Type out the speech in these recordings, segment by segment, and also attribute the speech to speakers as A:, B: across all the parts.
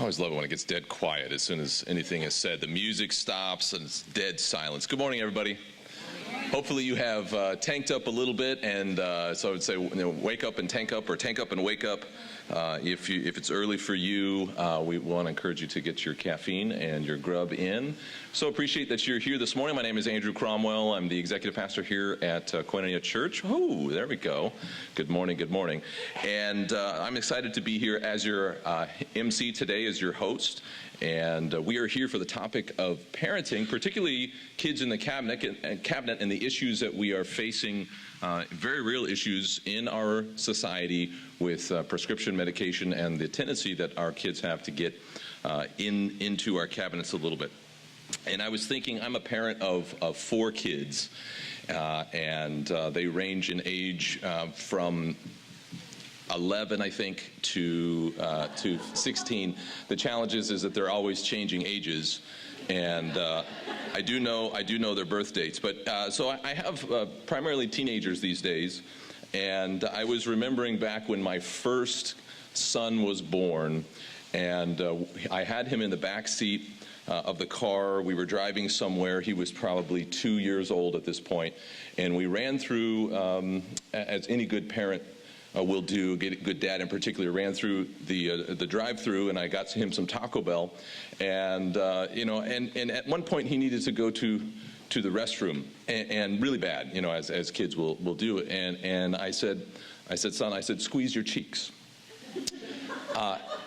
A: always love it when it gets dead quiet as soon as anything is said. The music stops and it's dead silence. Good morning, everybody. Hopefully you have tanked up a little bit, and so I would say, wake up and tank up, or tank up and wake up. If it's early for you, we want to encourage you to get your caffeine and your grub in. So appreciate that you're here this morning. My name is Andrew Cromwell. I'm the executive pastor here at Koinonia Church. Oh, there we go. Good morning, good morning. And I'm excited to be here as your MC today, as your host. And we are here for the topic of parenting, particularly kids in the cabinet and the issues that we are facing, very real issues in our society with prescription medication and the tendency that our kids have to get into our cabinets a little bit. And I was thinking, I'm a parent of 4 kids, and they range in age from 11, I think, to 16. The challenge is that they're always changing ages, and I do know their birth dates. But so I have primarily teenagers these days, and I was remembering back when my first son was born, and I had him in the back seat of the car. We were driving somewhere. He was probably 2 years old at this point, and we ran through, as any good parent will do, good dad in particular, ran through the drive-through, and I got him some Taco Bell, and and at one point he needed to go to the restroom, and really bad, as kids will do, and I said, son, squeeze your cheeks,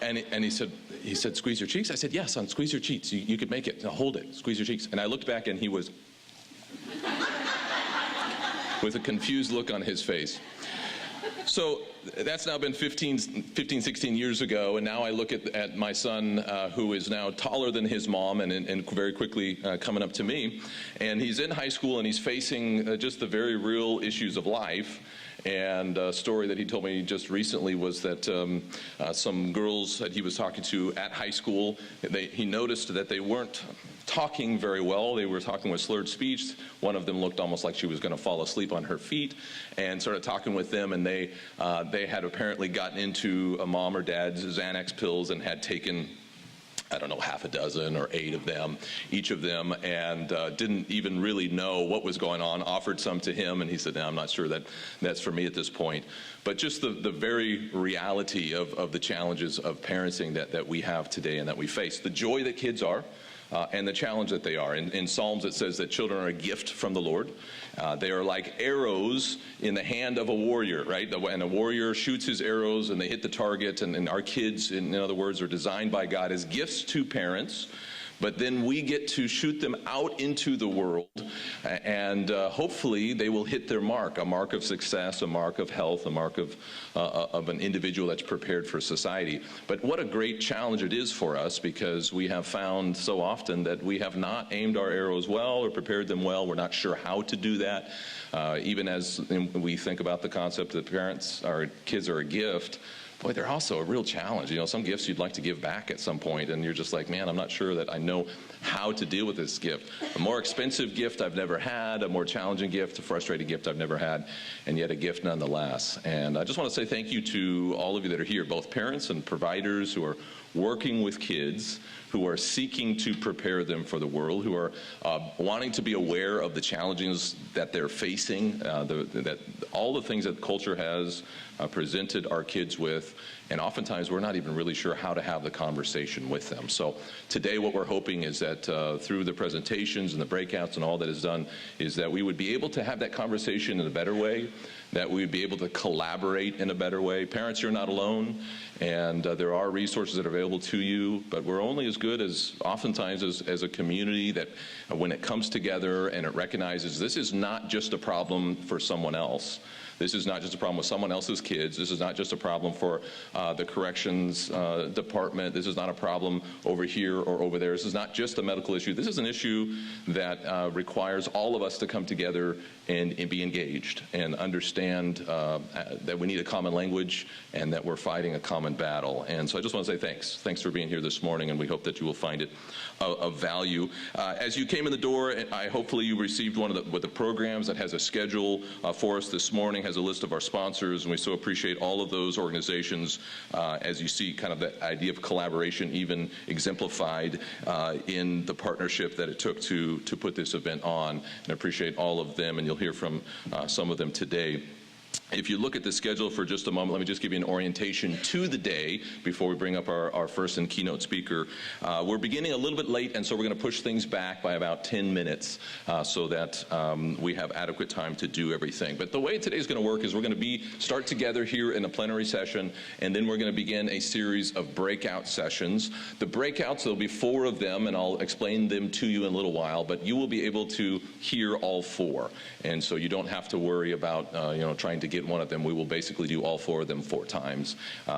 A: and he said, squeeze your cheeks? I said, yeah, son, squeeze your cheeks. You could make it. Now, hold it. Squeeze your cheeks. And I looked back, and he was with a confused look on his face. So that's now been 15, 16 years ago, and now I look at my son, who is now taller than his mom and very quickly coming up to me, and he's in high school, and he's facing just the very real issues of life. And a story that he told me just recently was that some girls that he was talking to at high school, he noticed that they weren't talking very well. They were talking with slurred speech. One of them looked almost like she was going to fall asleep on her feet, and started talking with them, and they had apparently gotten into a mom or dad's Xanax pills and had taken, I don't know, half a dozen or 8 of them, each of them, and didn't even really know what was going on, offered some to him, and he said, no, I'm not sure that's for me at this point. But just the very reality of the challenges of parenting that we have today and that we face. The joy that kids are, and the challenge that they are. In Psalms it says that children are a gift from the Lord. They are like arrows in the hand of a warrior, right? And a warrior shoots his arrows and they hit the target, and our kids, in other words, are designed by God as gifts to parents. But then we get to shoot them out into the world, and hopefully they will hit their mark, a mark of success, a mark of health, a mark of an individual that's prepared for society. But what a great challenge it is for us, because we have found so often that we have not aimed our arrows well or prepared them well. We're not sure how to do that. Even as we think about the concept that our kids are a gift, boy, they're also a real challenge. Some gifts you'd like to give back at some point, and you're just like, man, I'm not sure that I know how to deal with this gift. A more expensive gift I've never had, a more challenging gift, a frustrating gift I've never had, and yet a gift nonetheless. And I just want to say thank you to all of you that are here, both parents and providers who are working with kids, who are seeking to prepare them for the world, who are wanting to be aware of the challenges that they're facing, that all the things that culture has presented our kids with, and oftentimes we're not even really sure how to have the conversation with them. So today what we're hoping is that through the presentations and the breakouts and all that is done, is that we would be able to have that conversation in a better way, that we would be able to collaborate in a better way. Parents, you're not alone, and there are resources that are available to you, but we're only as good as oftentimes as a community that when it comes together and it recognizes this is not just a problem for someone else. This is not just a problem with someone else's kids. This is not just a problem for the corrections department. This is not a problem over here or over there. This is not just a medical issue. This is an issue that requires all of us to come together and be engaged and understand that we need a common language and that we're fighting a common battle. And so I just want to say thanks. Thanks for being here this morning, and we hope that you will find it of value. As you came in the door, hopefully you received one of the programs that has a schedule for us this morning. has a list of our sponsors, and we so appreciate all of those organizations. As you see, kind of the idea of collaboration even exemplified in the partnership that it took to put this event on, and appreciate all of them, and you'll hear from some of them today. If you look at the schedule for just a moment, let me just give you an orientation to the day before we bring up our first and keynote speaker. We're beginning a little bit late, and so we're going to push things back by about 10 minutes so that we have adequate time to do everything. But the way today's going to work is we're going to start together here in a plenary session, and then we're going to begin a series of breakout sessions. The breakouts, there'll be 4 of them, and I'll explain them to you in a little while, but you will be able to hear all 4. And so you don't have to worry about trying to get one of them. We will basically do all 4 of them 4 times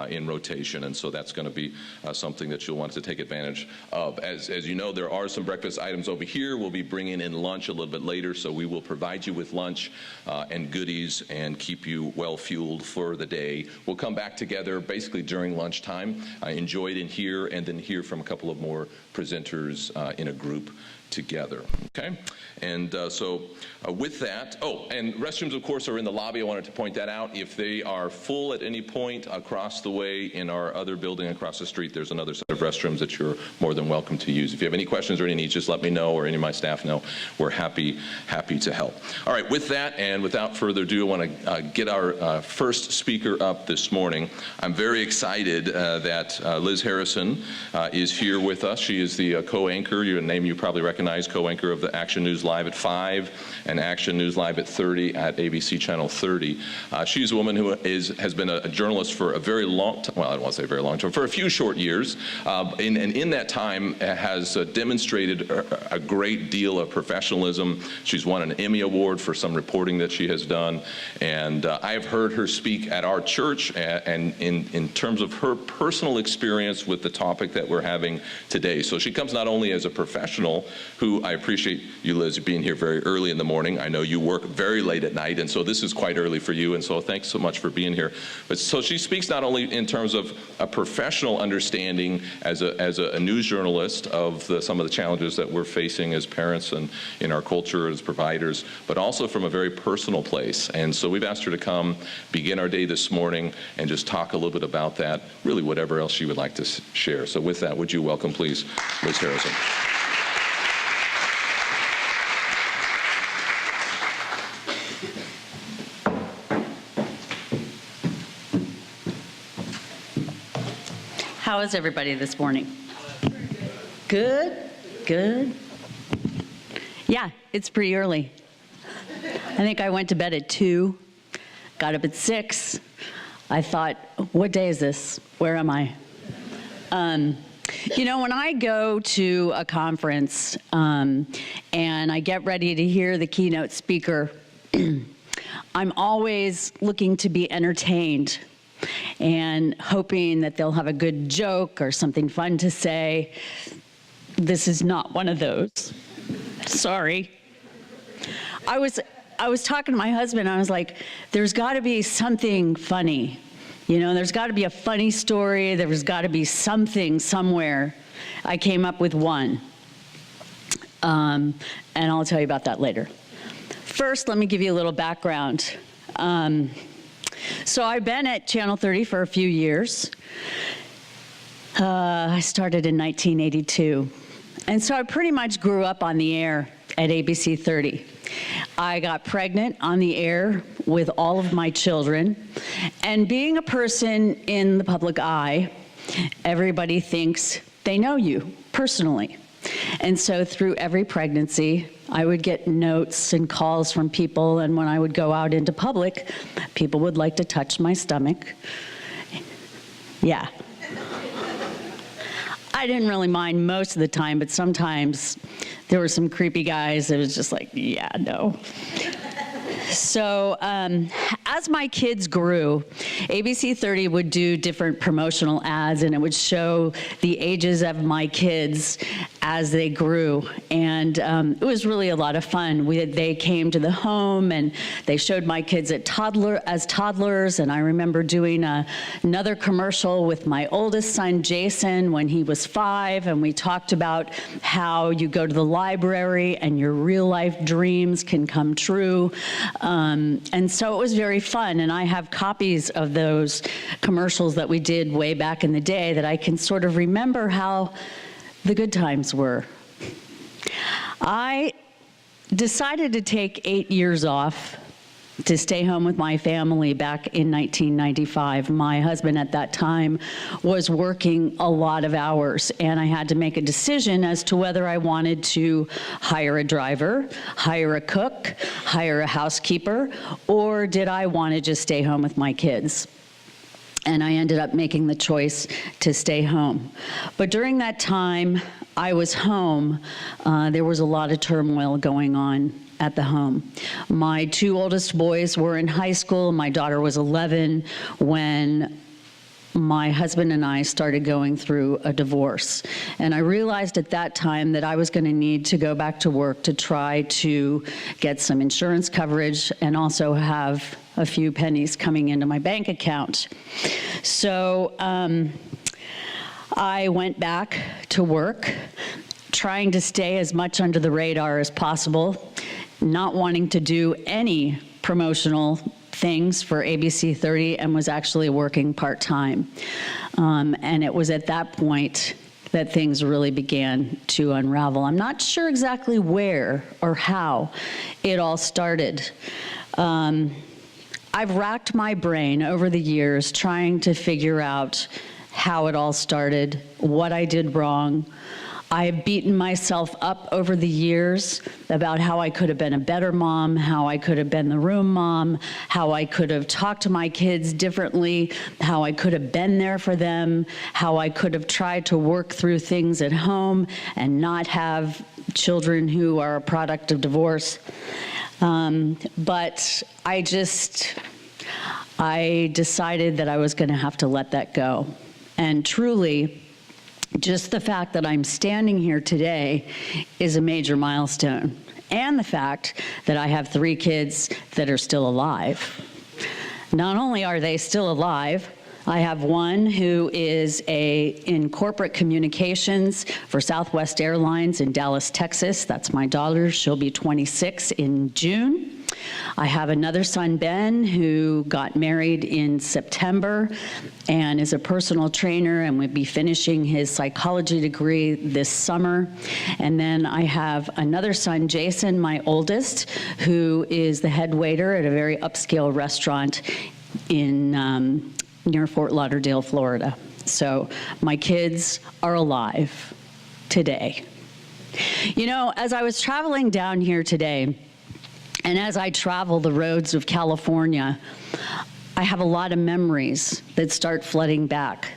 A: in rotation, and so that's going to be something that you'll want to take advantage of. As you know, there are some breakfast items over here. We'll be bringing in lunch a little bit later, so we will provide you with lunch and goodies and keep you well fueled for the day. We'll come back together basically during lunchtime, enjoy it in here, and then hear from a couple of more presenters in a group together. Okay? And so with that, and restrooms, of course, are in the lobby. I wanted to point that out. If they are full at any point across the way in our other building across the street, there's another set of restrooms that you're more than welcome to use. If you have any questions or any needs, just let me know, or any of my staff know. We're happy to help. All right, with that, and without further ado, I want to get our first speaker up this morning. I'm very excited that Liz Harrison is here with us. She is the co-anchor, a name you probably recognize, co-anchor of the Action News Live at 5 and Action News Live at 30 at ABC Channel 30. She's a woman who has been a journalist for a very long time, well, I don't want to say very long time, for a few short years, and in that time has demonstrated a great deal of professionalism. She's won an Emmy Award for some reporting that she has done, and I have heard her speak at our church, and in terms of her personal experience with the topic that we're having today. So she comes not only as a professional, who I appreciate you, Liz, being here very early in the morning. I know you work very late at night, and so this is quite early for you, and so thanks so much for being here. But so she speaks not only in terms of a professional understanding as a news journalist of some of the challenges that we're facing as parents and in our culture as providers, but also from a very personal place. And so we've asked her to come, begin our day this morning, and just talk a little bit about that, really whatever else she would like to share. So with that, would you welcome, please, Liz Harrison.
B: How is everybody this morning? Good? Good? Yeah, it's pretty early. I think I went to bed at 2, got up at 6. I thought, what day is this? Where am I? When I go to a conference and I get ready to hear the keynote speaker, I'm always looking to be entertained and hoping that they'll have a good joke or something fun to say. This is not one of those. Sorry. I was talking to my husband, I was like, there's got to be something funny. There's got to be a funny story. There's got to be something somewhere. I came up with one. And I'll tell you about that later. First, let me give you a little background. So I've been at Channel 30 for a few years. I started in 1982. And so I pretty much grew up on the air at ABC 30. I got pregnant on the air with all of my children. And being a person in the public eye, everybody thinks they know you personally. And so through every pregnancy, I would get notes and calls from people, and when I would go out into public, people would like to touch my stomach. Yeah. I didn't really mind most of the time, but sometimes there were some creepy guys that was just like, yeah, no. So as my kids grew, ABC 30 would do different promotional ads, and it would show the ages of my kids as they grew. And it was really a lot of fun. They came to the home and they showed my kids as toddlers. And I remember doing another commercial with my oldest son, Jason, when he was 5. And we talked about how you go to the library and your real life dreams can come true. And so it was very fun. And I have copies of those commercials that we did way back in the day that I can sort of remember how the good times were. I decided to take 8 years off to stay home with my family back in 1995. My husband at that time was working a lot of hours, and I had to make a decision as to whether I wanted to hire a driver, hire a cook, hire a housekeeper, or did I want to just stay home with my kids? And I ended up making the choice to stay home. But during that time I was home, there was a lot of turmoil going on at the home. My 2 oldest boys were in high school. My daughter was 11 when my husband and I started going through a divorce. And I realized at that time that I was going to need to go back to work to try to get some insurance coverage and also have a few pennies coming into my bank account. So I went back to work, trying to stay as much under the radar as possible, not wanting to do any promotional things for ABC 30, and was actually working part-time. And it was at that point that things really began to unravel. I'm not sure exactly where or how it all started. I've racked my brain over the years trying to figure out how it all started, what I did wrong. I've beaten myself up over the years about how I could have been a better mom, how I could have been the room mom, how I could have talked to my kids differently, how I could have been there for them, how I could have tried to work through things at home and not have children who are a product of divorce. But I decided that I was going to have to let that go. And truly, just the fact that I'm standing here today is a major milestone. And the fact that I have 3 kids that are still alive. Not only are they still alive, I have one who is in corporate communications for Southwest Airlines in Dallas, Texas. That's my daughter. She'll be 26 in June. I have another son, Ben, who got married in September and is a personal trainer and will be finishing his psychology degree this summer. And then I have another son, Jason, my oldest, who is the head waiter at a very upscale restaurant in near Fort Lauderdale, Florida. So my kids are alive today. You know, as I was traveling down here today, and as I travel the roads of California, I have a lot of memories that start flooding back.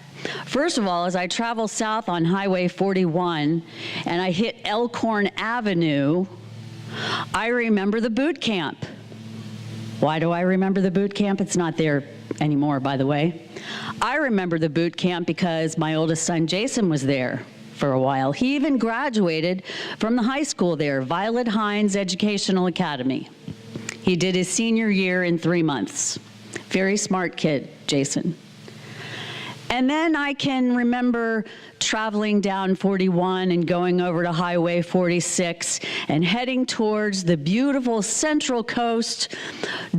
B: First of all, as I travel south on Highway 41 and I hit Elkhorn Avenue, I remember the boot camp. Why do I remember the boot camp? It's not there anymore, by the way. I remember the boot camp because my oldest son, Jason, was there for a while. He even graduated from the high school there, Violet Hines Educational Academy. He did his senior year in 3 months. Very smart kid, Jason. And then I can remember traveling down 41 and going over to Highway 46 and heading towards the beautiful Central Coast,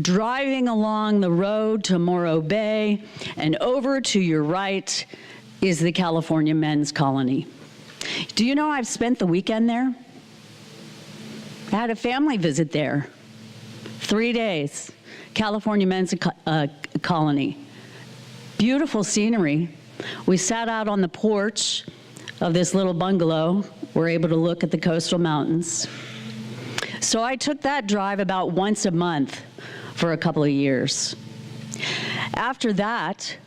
B: driving along the road to Morro Bay, and over to your right is the California Men's Colony. Do you know I've spent the weekend there? I had a family visit there. 3 days, California Men's Colony. Beautiful scenery. We sat out on the porch of this little bungalow. We're able to look at the coastal mountains. So I took that drive about once a month for a couple of years. After that,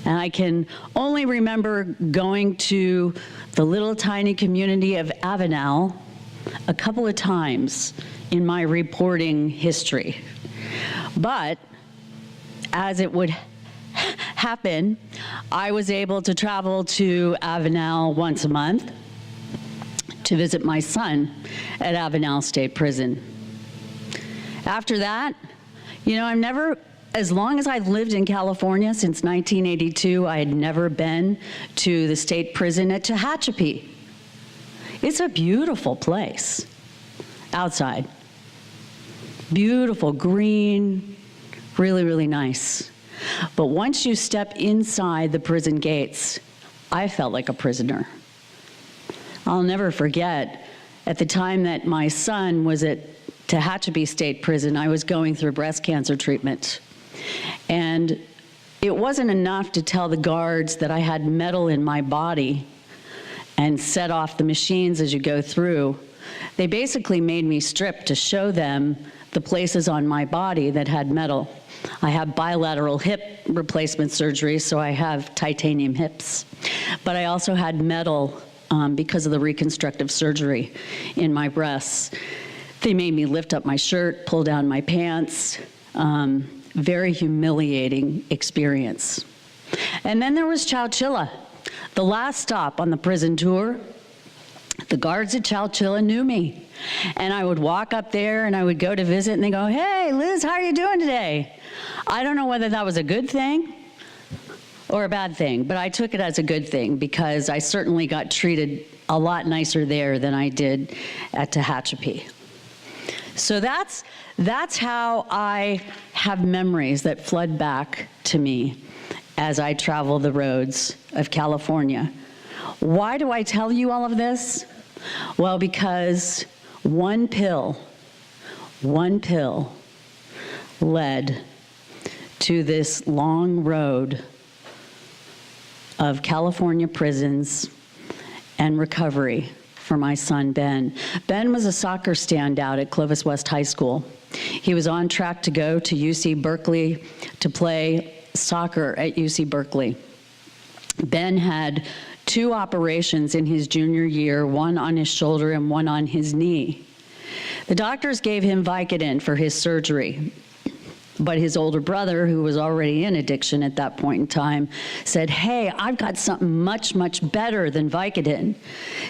B: and I can only remember going to the little tiny community of Avenal a couple of times in my reporting history. But as it would happen, I was able to travel to Avenal once a month. to visit my son at Avenal State Prison. After that, I've never, as long as I've lived in California, since 1982, I had never been to the state prison at Tehachapi. It's a beautiful place outside. Beautiful, green, really, really nice. But once you step inside the prison gates, I felt like a prisoner. I'll never forget, at the time that my son was at Tehachapi State Prison, I was going through breast cancer treatment. And it wasn't enough to tell the guards that I had metal in my body and set off the machines as you go through. They basically made me strip to show them the places on my body that had metal. I have bilateral hip replacement surgery, so I have titanium hips. But I also had metal because of the reconstructive surgery in my breasts. They made me lift up my shirt, pull down my pants. Very humiliating experience. And then there was Chowchilla, the last stop on the prison tour. The guards at Chowchilla knew me. And I would walk up there and I would go to visit and they go, "Hey, Liz, how are you doing today?" I don't know whether that was a good thing or a bad thing, but I took it as a good thing because I certainly got treated a lot nicer there than I did at Tehachapi. So that's how I have memories that flood back to me as I travel the roads of California. Why do I tell you all of this? Well, because one pill led to this long road of California prisons and recovery for my son, Ben. Ben was a soccer standout at Clovis West High School. He was on track to go to UC Berkeley to play soccer at UC Berkeley. Ben had 2 operations in his junior year, one on his shoulder and one on his knee. The doctors gave him Vicodin for his surgery, but his older brother, who was already in addiction at that point in time, said, "Hey, I've got something much, much better than Vicodin.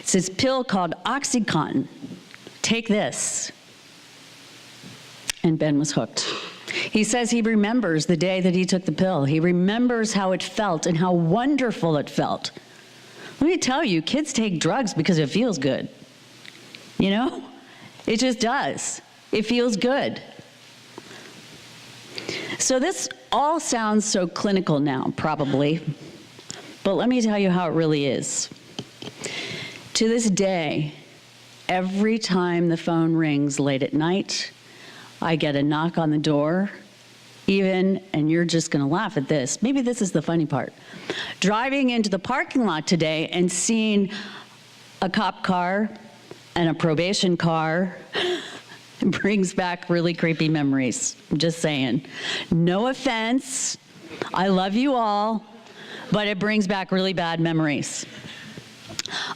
B: It's this pill called OxyContin. Take this." And Ben was hooked. He says he remembers the day that he took the pill. He remembers how it felt and how wonderful it felt. Let me tell you, kids take drugs because it feels good. It just does. It feels good. So this all sounds so clinical now, probably, but let me tell you how it really is. To this day, every time the phone rings late at night, I get a knock on the door, even, and you're just gonna laugh at this, maybe this is the funny part, driving into the parking lot today and seeing a cop car and a probation car brings back really creepy memories. I'm just saying. No offense. I love you all, but it brings back really bad memories.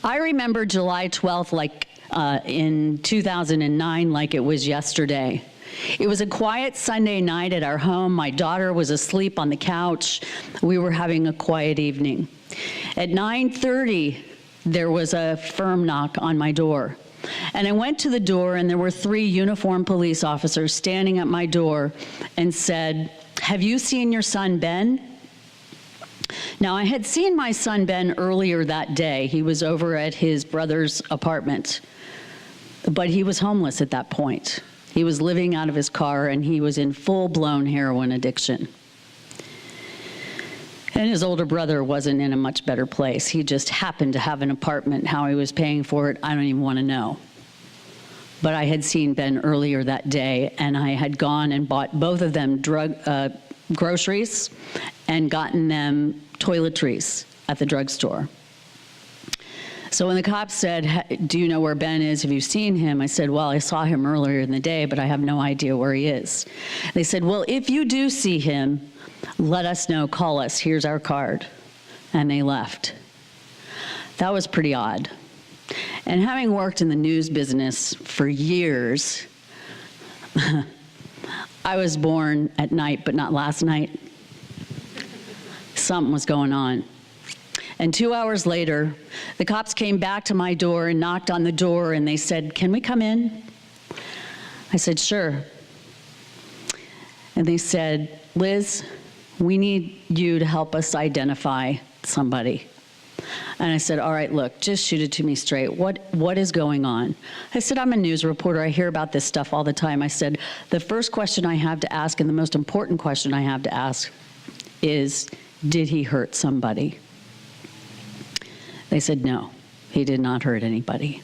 B: I remember July 12th in 2009 like it was yesterday. It was a quiet Sunday night at our home. My daughter was asleep on the couch. We were having a quiet evening. At 9:30, there was a firm knock on my door. And I went to the door, and there were 3 uniformed police officers standing at my door and said, "Have you seen your son, Ben?" Now, I had seen my son, Ben, earlier that day. He was over at his brother's apartment, but he was homeless at that point. He was living out of his car, and he was in full-blown heroin addiction. And his older brother wasn't in a much better place. He just happened to have an apartment. How he was paying for it, I don't even want to know. But I had seen Ben earlier that day, and I had gone and bought both of them groceries and gotten them toiletries at the drugstore. So when the cops said, "Do you know where Ben is? Have you seen him?" I said, "Well, I saw him earlier in the day, but I have no idea where he is." They said, "Well, if you do see him, let us know, call us, here's our card." And they left. That was pretty odd. And having worked in the news business for years, I was born at night, but not last night. Something was going on. And 2 hours later, the cops came back to my door and knocked on the door, and they said, "Can we come in?" I said, "Sure." And they said, "Liz, we need you to help us identify somebody." And I said, "All right, look, just shoot it to me straight. What is going on?" I said, "I'm a news reporter. I hear about this stuff all the time." I said, "The first question I have to ask, and the most important question I have to ask, is, did he hurt somebody?" They said, "No, he did not hurt anybody."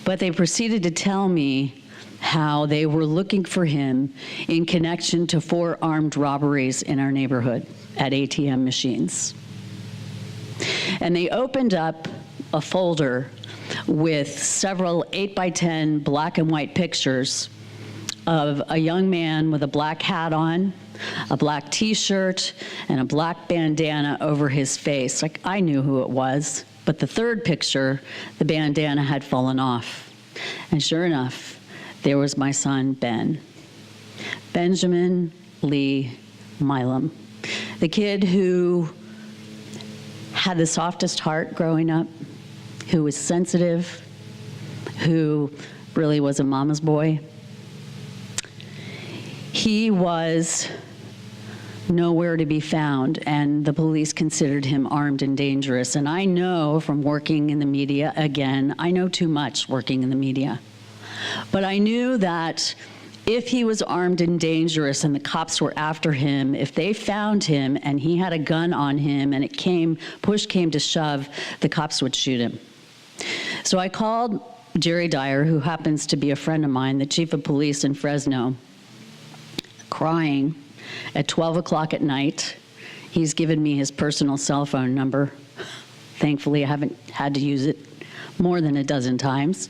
B: But they proceeded to tell me how they were looking for him in connection to 4 armed robberies in our neighborhood at ATM machines. And they opened up a folder with several 8x10 black and white pictures of a young man with a black hat on, a black t-shirt, and a black bandana over his face. Like, I knew who it was, but the third picture, the bandana had fallen off. And sure enough, there was my son, Ben. Benjamin Lee Milam, the kid who had the softest heart growing up, who was sensitive, who really was a mama's boy. He was nowhere to be found, and the police considered him armed and dangerous. And I know from working in the media, again, I know too much working in the media, but I knew that if he was armed and dangerous and the cops were after him, if they found him and he had a gun on him and push came to shove, the cops would shoot him. So I called Jerry Dyer, who happens to be a friend of mine, the chief of police in Fresno, crying at 12 o'clock at night. He's given me his personal cell phone number. Thankfully, I haven't had to use it more than a dozen times.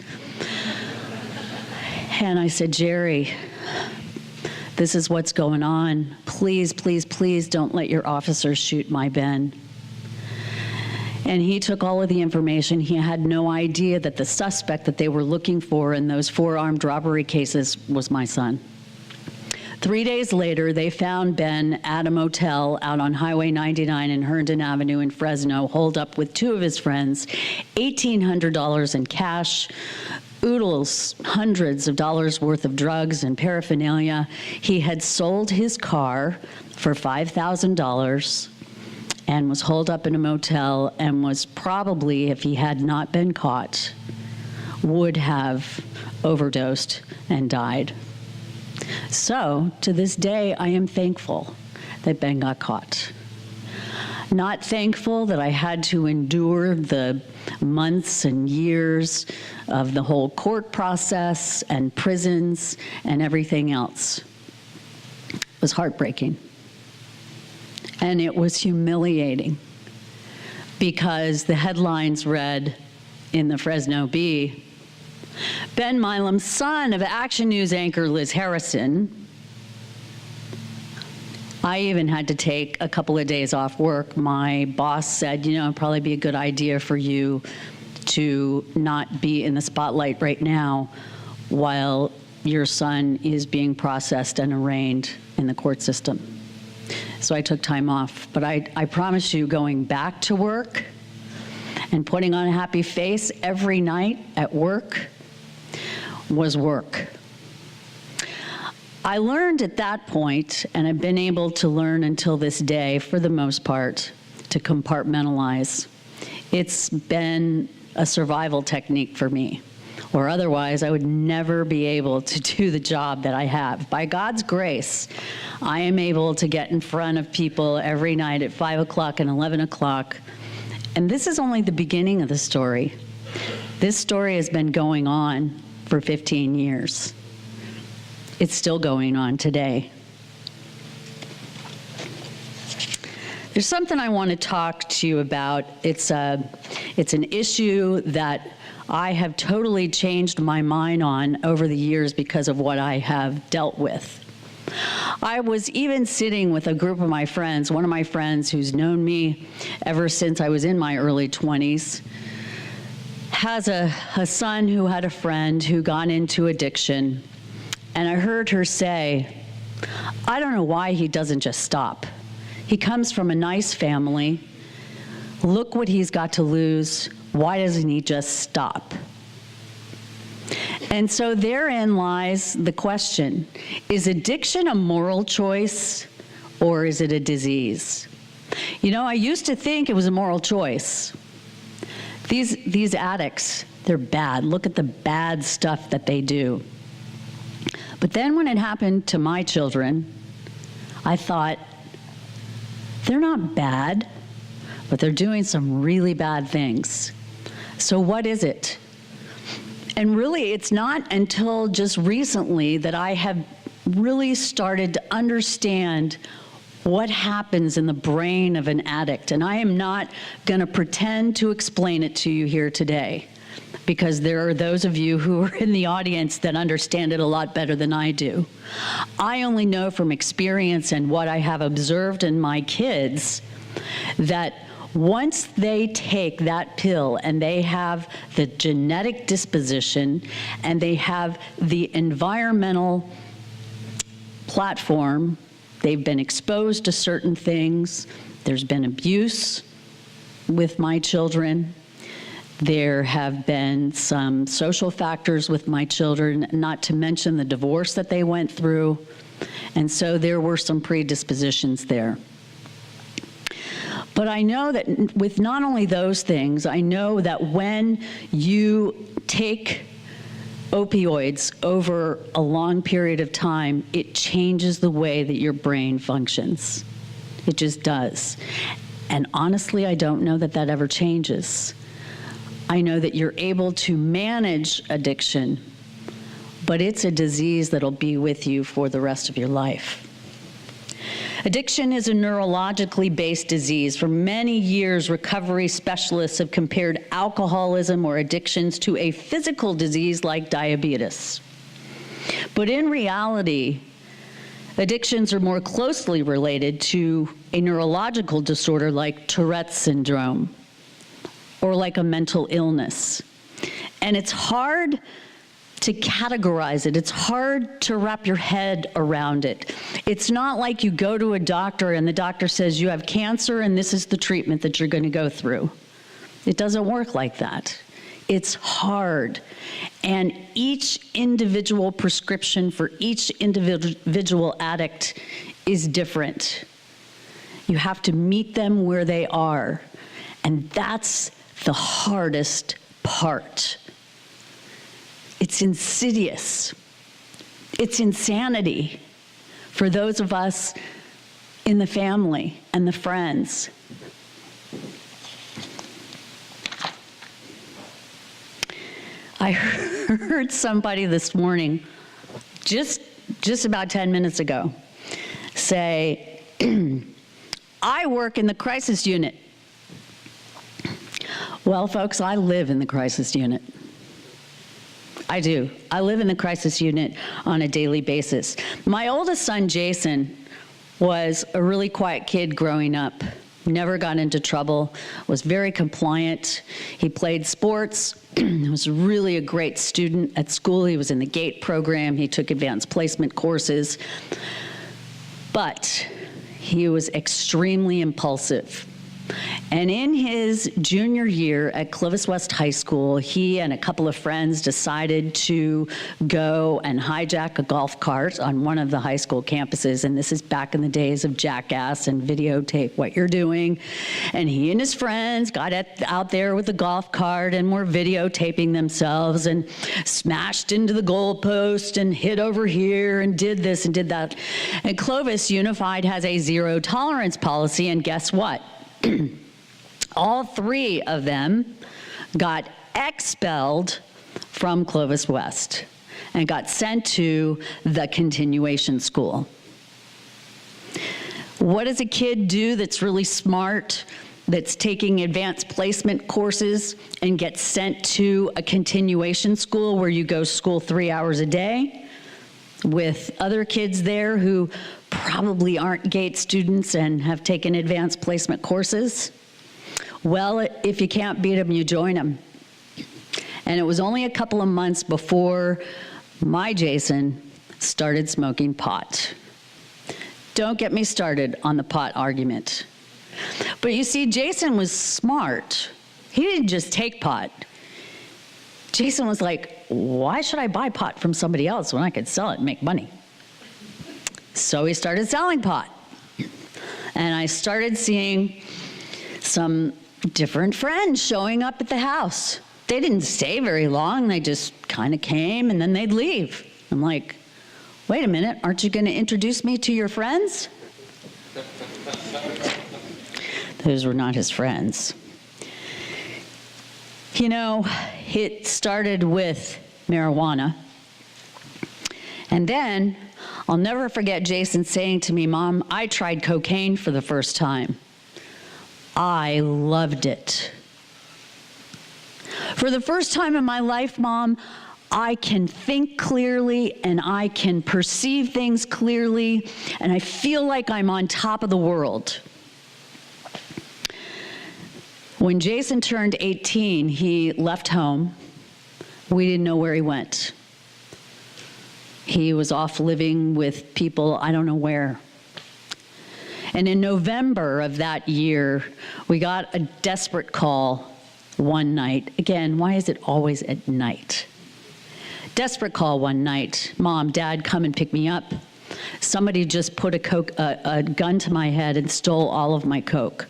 B: And I said, "Jerry, this is what's going on. Please, please, please don't let your officers shoot my Ben." And he took all of the information. He had no idea that the suspect that they were looking for in those 4 armed robbery cases was my son. 3 days later, they found Ben at a motel out on Highway 99 and Herndon Avenue in Fresno, holed up with 2 of his friends, $1,800 in cash, oodles, hundreds of dollars worth of drugs and paraphernalia. He had sold his car for $5,000 and was holed up in a motel and was probably, if he had not been caught, would have overdosed and died. So, to this day, I am thankful that Ben got caught. Not thankful that I had to endure the months and years of the whole court process and prisons and everything else. It was heartbreaking. And it was humiliating because the headlines read in the Fresno Bee, "Ben Milam, son of Action News anchor Liz Harrison." I even had to take a couple of days off work. My boss said, "It'd probably be a good idea for you to not be in the spotlight right now while your son is being processed and arraigned in the court system." So I took time off. But I promise you, going back to work and putting on a happy face every night at work was work. I learned at that point, and I've been able to learn until this day, for the most part, to compartmentalize. It's been a survival technique for me, or otherwise I would never be able to do the job that I have. By God's grace, I am able to get in front of people every night at 5 o'clock and 11 o'clock, and this is only the beginning of the story. This story has been going on for 15 years. It's still going on today. There's something I want to talk to you about. It's an issue that I have totally changed my mind on over the years because of what I have dealt with. I was even sitting with a group of my friends. One of my friends who's known me ever since I was in my early 20s has a son who had a friend who got into addiction. And I heard her say, "I don't know why he doesn't just stop. He comes from a nice family Look what he's got to lose. Why doesn't he just stop? And so therein lies the question, is addiction a moral choice or is it a disease? You know, I used to think it was a moral choice. These addicts, they're bad. Look at the bad stuff that they do. But then when it happened to my children, I thought, they're not bad, but they're doing some really bad things. So what is it? And really, it's not until just recently that I have really started to understand what happens in the brain of an addict. And I am not going to pretend to explain it to you here today, because there are those of you who are in the audience that understand it a lot better than I do. I only know from experience and what I have observed in my kids that once they take that pill and they have the genetic disposition and they have the environmental platform, they've been exposed to certain things, there's been abuse with my children, there have been some social factors with my children, not to mention the divorce that they went through, and so there were some predispositions there. But I know that with not only those things, I know that when you take opioids over a long period of time, it changes the way that your brain functions. It just does. And honestly, I don't know that that ever changes. I know that you're able to manage addiction, but it's a disease that'll be with you for the rest of your life. Addiction is a neurologically based disease. For many years, recovery specialists have compared alcoholism or addictions to a physical disease like diabetes. But in reality, addictions are more closely related to a neurological disorder like Tourette's syndrome or like a mental illness. And it's hard to categorize it. It's hard to wrap your head around it. It's not like you go to a doctor and the doctor says you have cancer and this is the treatment that you're going to go through. It doesn't work like that. It's hard. And each individual prescription for each individual addict is different. You have to meet them where they are. And that's the hardest part. It's insidious. It's insanity for those of us in the family and the friends. I heard somebody this morning, just about 10 minutes ago, say, I work in the crisis unit. Well, folks, I live in the crisis unit. I do. I live in the crisis unit on a daily basis. My oldest son, Jason, was a really quiet kid growing up. Never got into trouble, was very compliant. He played sports, was really a great student at school. He was in the GATE program. He took advanced placement courses. But he was extremely impulsive. And in his junior year at Clovis West High School, he and a couple of friends decided to go and hijack a golf cart on one of the high school campuses. And this is back in the days of Jackass and videotape what you're doing. And he and his friends got out there with the golf cart and were videotaping themselves and smashed into the goalpost and hit over here and did this and did that. And Clovis Unified has a zero tolerance policy, and guess what? All three of them got expelled from Clovis West and got sent to the continuation school. What does a kid do that's really smart, that's taking advanced placement courses and gets sent to a continuation school where you go to school 3 hours a day with other kids there who probably aren't GATE students and have taken advanced placement courses? Well, if you can't beat them, you join them. And it was only a couple of months before my Jason started smoking pot. Don't get me started on the pot argument. But you see, Jason was smart. He didn't just take pot. Jason was like, why should I buy pot from somebody else when I could sell it and make money? So he started selling pot. And I started seeing some different friends showing up at the house. They didn't stay very long. They just kind of came and then they'd leave. I'm like, wait a minute, aren't you going to introduce me to your friends? Those were not his friends. You know, it started with marijuana. And then I'll never forget Jason saying to me, Mom, I tried cocaine for the first time. I loved it. For the first time in my life, Mom, I can think clearly and I can perceive things clearly, and I feel like I'm on top of the world. When Jason turned 18, he left home. We didn't know where he went. He was off living with people I don't know where. And in November of that year, we got a desperate call one night. Again, why is it always at night? Desperate call one night. Mom, Dad, come and pick me up. Somebody just put a gun to my head and stole all of my Coke.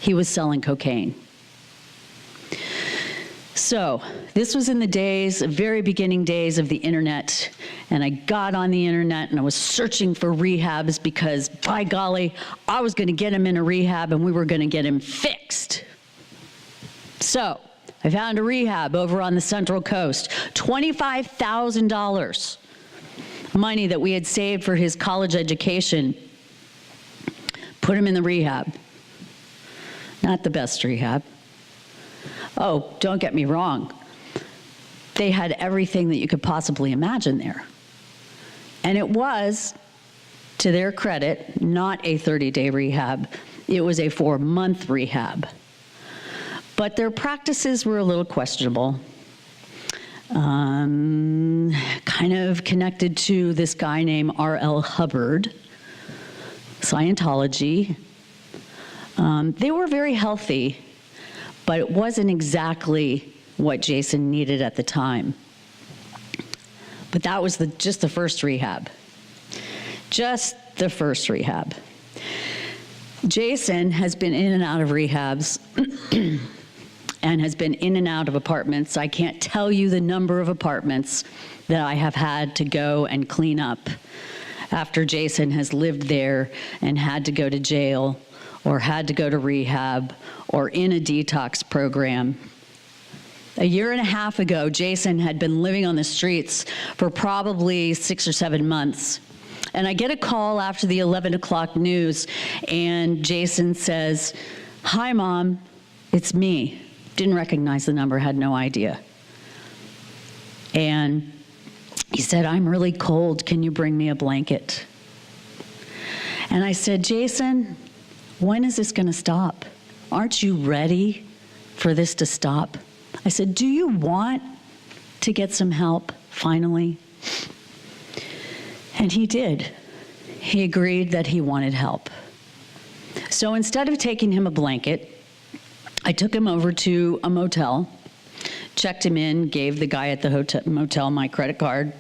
B: He was selling cocaine. So this was in the days, very beginning days of the internet, and I got on the internet and I was searching for rehabs because, by golly, I was going to get him in a rehab and we were going to get him fixed. So I found a rehab over on the Central Coast, $25,000, money that we had saved for his college education. Put him in the rehab. Not the best rehab. Oh, don't get me wrong. They had everything that you could possibly imagine there. And it was, to their credit, not a 30-day rehab. It was a 4-month rehab. But their practices were a little questionable. Kind of connected to this guy named R.L. Hubbard, Scientology. They were very healthy, but it wasn't exactly what Jason needed at the time. But that was just the first rehab. Just the first rehab. Jason has been in and out of rehabs and has been in and out of apartments. I can't tell you the number of apartments that I have had to go and clean up after Jason has lived there and had to go to jail or had to go to rehab or in a detox program. A year and a half ago, Jason had been living on the streets for probably 6 or 7 months. And I get a call after the 11 o'clock news, and Jason says, "Hi, Mom, it's me." Didn't recognize the number, had no idea. And he said, "I'm really cold. Can you bring me a blanket?" And I said, "Jason, when is this going to stop? Aren't you ready for this to stop?" I said, "Do you want to get some help, finally?" And he did. He agreed that he wanted help. So instead of taking him a blanket, I took him over to a motel, checked him in, gave the guy at the motel my credit card.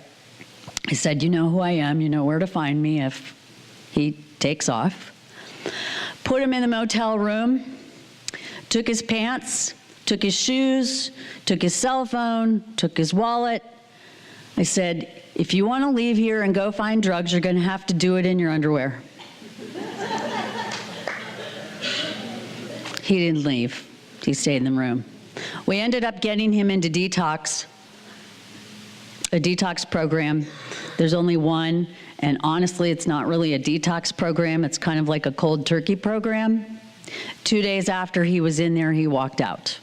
B: I said, "You know who I am. You know where to find me if he takes off." Put him in the motel room, took his pants, took his shoes, took his cell phone, took his wallet. I said, "If you want to leave here and go find drugs, you're going to have to do it in your underwear." He didn't leave. He stayed in the room. We ended up getting him into detox, a detox program. There's only one, and honestly, it's not really a detox program. It's kind of like a cold turkey program. 2 days after he was in there, he walked out.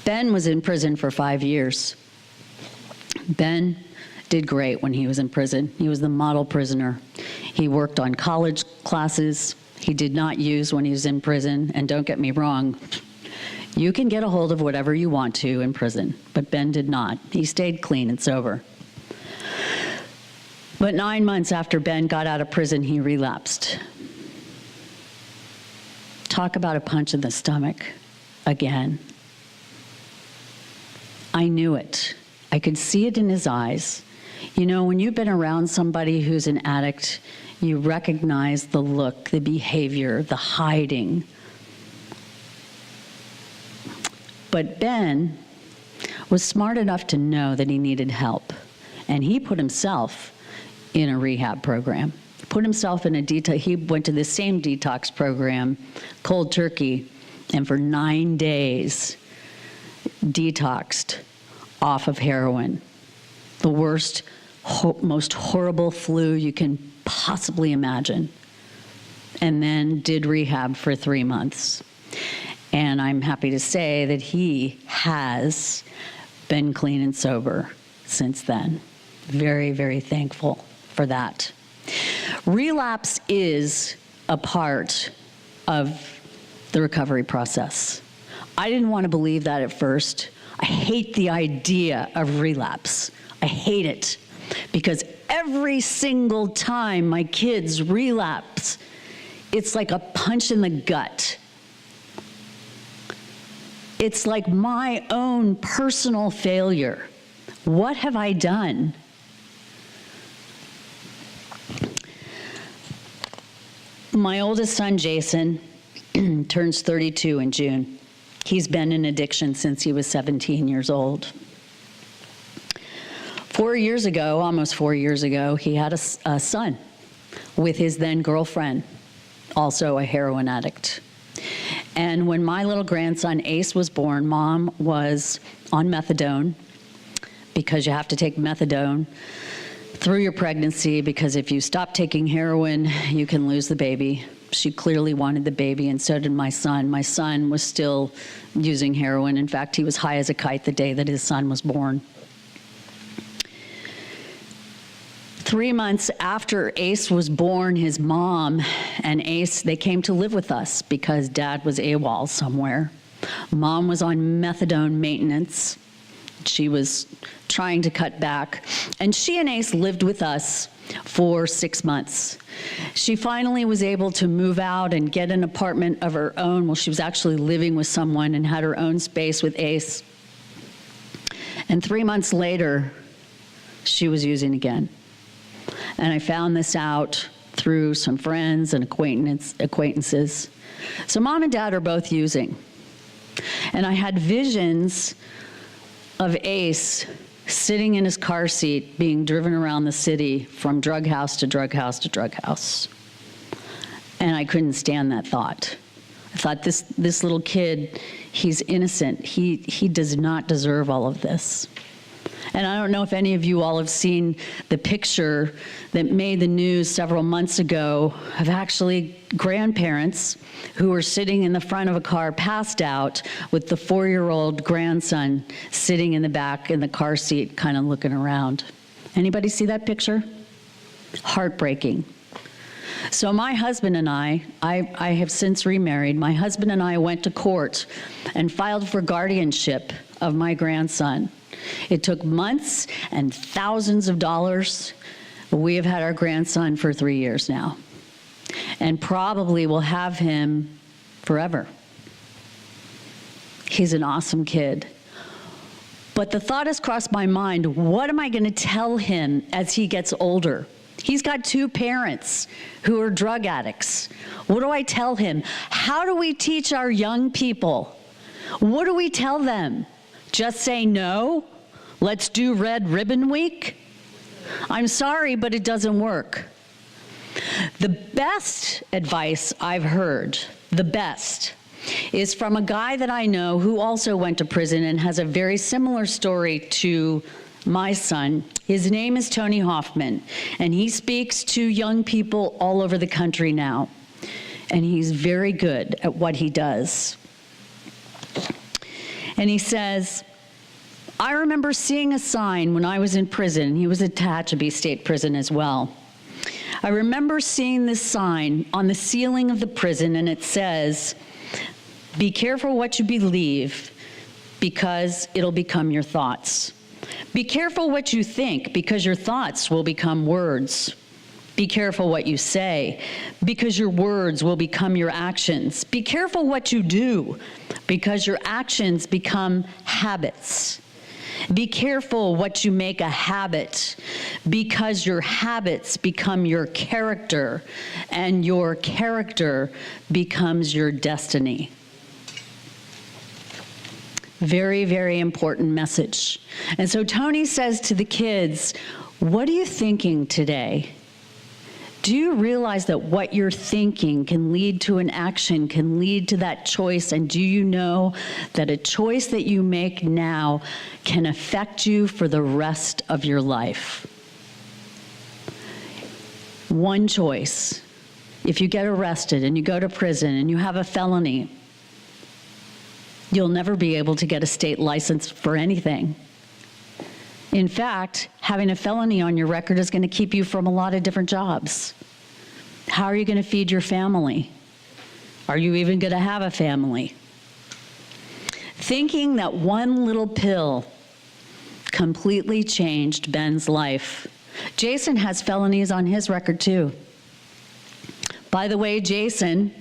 B: Ben was in prison for 5 years. Ben did great when he was in prison. He was the model prisoner. He worked on college classes. He did not use when he was in prison. And don't get me wrong, You can get a hold of whatever you want to in prison, but Ben did not. He stayed clean and sober. But 9 months after Ben got out of prison, he relapsed. Talk about a punch in the stomach again. I knew it. I could see it in his eyes. You know, when you've been around somebody who's an addict, you recognize the look, the behavior, the hiding. But Ben was smart enough to know that he needed help, and he put himself in a rehab program. Put himself in a detox. He went to the same detox program, cold turkey, and for 9 days detoxed off of heroin. The worst, most horrible flu you can possibly imagine. And then did rehab for 3 months. And I'm happy to say that he has been clean and sober since then. Very, very thankful for that. Relapse is a part of the recovery process. I didn't want to believe that at first. I hate the idea of relapse. I hate it because every single time my kids relapse, it's like a punch in the gut. It's like my own personal failure. What have I done? My oldest son, Jason, turns 32 in June. He's been in addiction since he was 17 years old. 4 years ago, almost 4 years ago, he had a son with his then girlfriend, also a heroin addict. And when my little grandson Ace was born, Mom was on methadone, because you have to take methadone through your pregnancy, because if you stop taking heroin, you can lose the baby. She clearly wanted the baby, and so did my son. My son was still using heroin. In fact, he was high as a kite the day that his son was born. 3 months after Ace was born, his mom and Ace, they came to live with us because Dad was AWOL somewhere. Mom was on methadone maintenance. She was trying to cut back. And she and Ace lived with us for 6 months. She finally was able to move out and get an apartment of her own. Well, she was actually living with someone and had her own space with Ace. And 3 months later, she was using again. And I found this out through some friends and acquaintances. So Mom and Dad are both using. And I had visions of Ace sitting in his car seat being driven around the city from drug house to drug house to drug house. And I couldn't stand that thought. I thought, this little kid, he's innocent. He does not deserve all of this. And I don't know if any of you all have seen the picture that made the news several months ago of actually grandparents who were sitting in the front of a car passed out with the 4-year-old grandson sitting in the back in the car seat kind of looking around. Anybody see that picture? Heartbreaking. So my husband and I have since remarried. My husband and I went to court and filed for guardianship of my grandson. It took months and thousands of dollars. We have had our grandson for 3 years now, and probably will have him forever. He's an awesome kid. But the thought has crossed my mind, what am I going to tell him as he gets older? He's got 2 parents who are drug addicts. What do I tell him? How do we teach our young people? What do we tell them? Just say no? Let's do Red Ribbon Week? I'm sorry, but it doesn't work. The best advice I've heard, the best, is from a guy that I know who also went to prison and has a very similar story to my son. His name is Tony Hoffman, and he speaks to young people all over the country now. And he's very good at what he does. And he says, I remember seeing a sign when I was in prison. He was at Tehachapi State Prison as well. I remember seeing this sign on the ceiling of the prison, and it says, Be careful what you believe, because it'll become your thoughts. Be careful what you think, because your thoughts will become words. Be careful what you say, because your words will become your actions. Be careful what you do, because your actions become habits. Be careful what you make a habit, because your habits become your character, and your character becomes your destiny. Very, very important message. And so Tony says to the kids, what are you thinking today? Do you realize that what you're thinking can lead to an action, can lead to that choice? And do you know that a choice that you make now can affect you for the rest of your life? One choice. If you get arrested and you go to prison and you have a felony, you'll never be able to get a state license for anything. In fact, having a felony on your record is going to keep you from a lot of different jobs. How are you going to feed your family? Are you even going to have a family? Thinking that one little pill completely changed Ben's life. Jason has felonies on his record too. By the way, Jason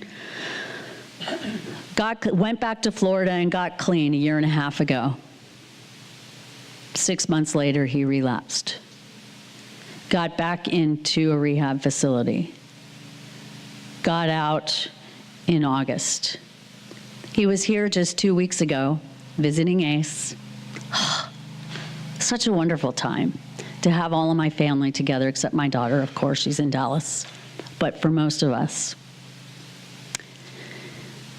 B: went back to Florida and got clean a year and a half ago. 6 months later, he relapsed. Got back into a rehab facility. Got out in August. He was here just 2 weeks ago, visiting Ace. Such a wonderful time to have all of my family together, except my daughter, of course, she's in Dallas. But for most of us.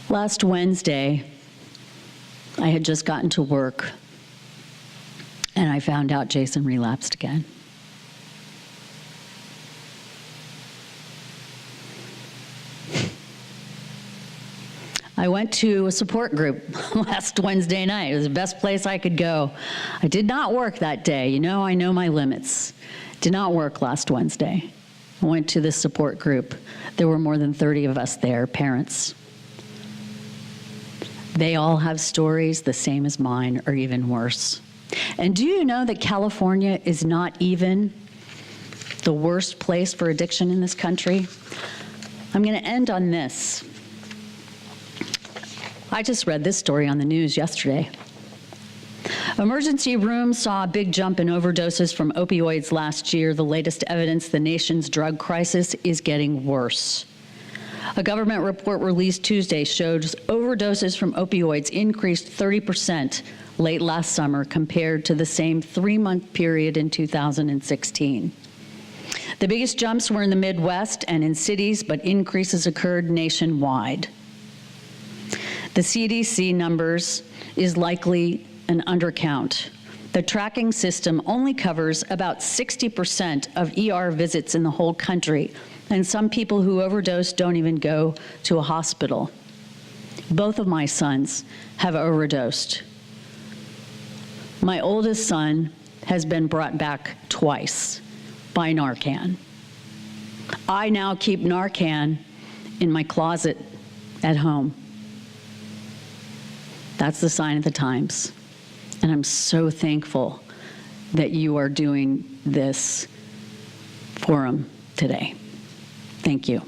B: Last Wednesday, I had just gotten to work, and I found out Jason relapsed again. I went to a support group last Wednesday night. It was the best place I could go. I did not work that day. You know, I know my limits. Did not work last Wednesday. I went to this support group. There were more than 30 of us there, parents. They all have stories the same as mine, or even worse. And do you know that California is not even the worst place for addiction in this country? I'm going to end on this. I just read this story on the news yesterday. Emergency rooms saw a big jump in overdoses from opioids last year. The latest evidence the nation's drug crisis is getting worse. A government report released Tuesday shows overdoses from opioids increased 30% late last summer compared to the same 3-month period in 2016. The biggest jumps were in the Midwest and in cities, but increases occurred nationwide. The CDC numbers is likely an undercount. The tracking system only covers about 60% of ER visits in the whole country, and some people who overdose don't even go to a hospital. Both of my sons have overdosed. My oldest son has been brought back twice by Narcan. I now keep Narcan in my closet at home. That's the sign of the times. And I'm so thankful that you are doing this forum today. Thank you.